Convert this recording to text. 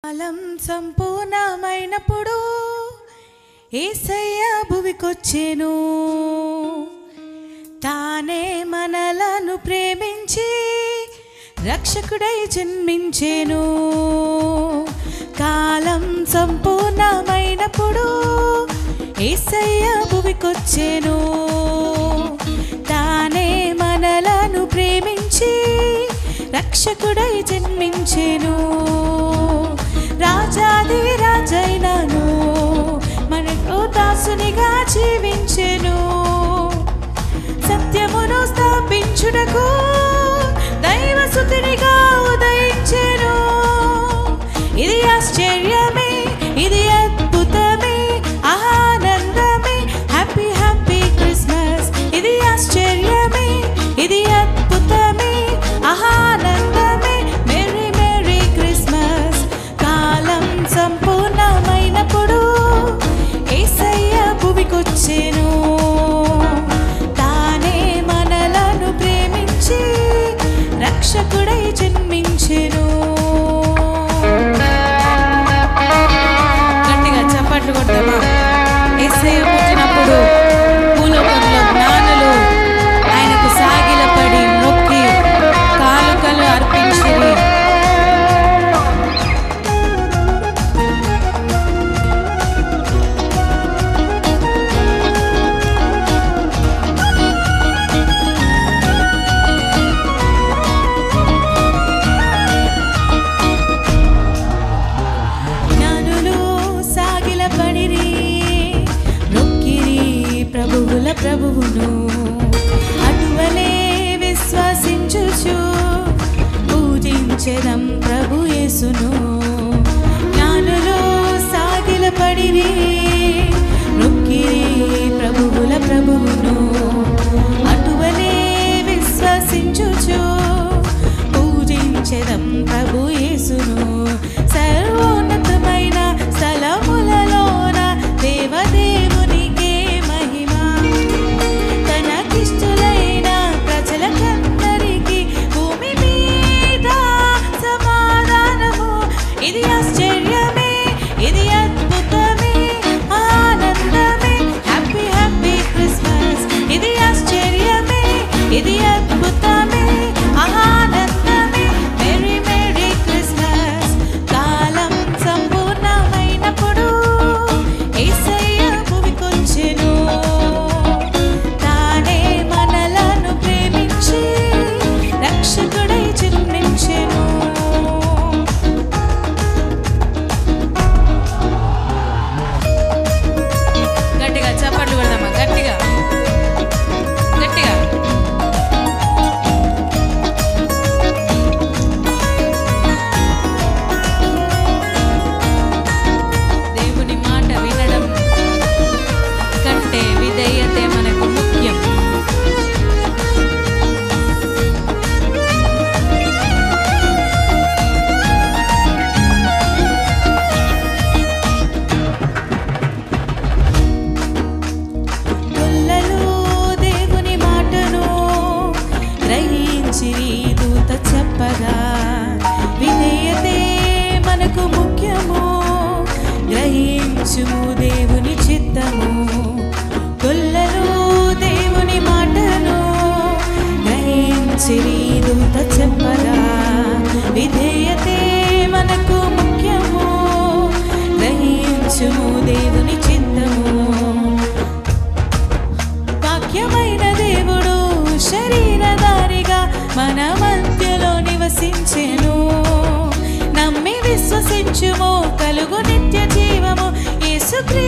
కాలం సంపూర్ణమైనప్పుడు యేసయ్య భువికొచ్చెను. తానే మనలను ప్రేమించి రక్షకుడై జన్మించెను. కాలం సంపూర్ణమైనప్పుడు యేసయ్య భువికొచ్చెను. తానే మనలను ప్రేమించి రక్షకుడై జన్మించెను. రాజాది రాజైనను మనకు దాసునిగా జీవించెను. సత్యమును స్థాపించుటకు దైవసుతునిగా ఉదయించెను. ఇది ఆశ్చర్యమే, ఇది అద్భుతమే, ఆనందమే. Happy happy Christmas. ఇది ఆశ్చర్యమే, ఇది అద్భుతమే, ఆనందమే. Merry merry Christmas. కాలం సంపూర్ణమైనప్పుడు యేసయ్య భువికొచ్చెను. తానే మనలను ప్రేమించి రక్షకుడై జన్మించెను. గట్టిగా చప్పట్లు కొడతామా? యేసయ్య పుట్టినప్పుడు భూలోకంలో జ్ఞానులు ఆయనకు సాగిలపడి మొక్కి కానుకలు అర్పించిరి. ప్రభువుల ప్రభువును అటువలే విశ్వసించుచు పూజించెదం ప్రభు యేసును. జ్ఞానులు సాగిలపడిరి, మొక్కిరి ప్రభువుల ప్రభువును. అటువలే విశ్వసించుచు పూజించెదం ప్రభు యేసును. సర్వోన్నతమైన స్థలములలోన దేవదేవుని ఇది ఆశ్చర్యమే, ఇది అద్భుతమే, ఆనందమే. Happy happy Christmas. ఇది ఆశ్చర్యమే, ఇది అద్భుతమే, ఆనందమే. Merry merry Christmas. కాలం సంపూర్ణమైనప్పుడు యేసయ్య భువికొచ్చెను. తానే మనలను ప్రేమించి రక్షకుడై జన్మించెను. చప్పట్లు కొడదామా? గట్టిగా గట్టిగా. దేవుని మాట వినడం కంటే విధేయతే మనకు ముఖ్యం. దూత చెప్పగా విధేయతే మనకు ముఖ్యము. గ్రహించుము దేవుని చిత్తము. గొల్లలు దేవుని మాటను గ్రహించిరి దూత చెప్పగా విధేయతే మనకు ముఖ్యము. గ్రహించుము దేవుని చిత్తము. వాక్యమైన దేవుడు శరీరధారిగా మన మధ్యలో నివసించెను. నమ్మి విశ్వసించుము, కలుగు నిత్య జీవము. యేసుక్రీస్తు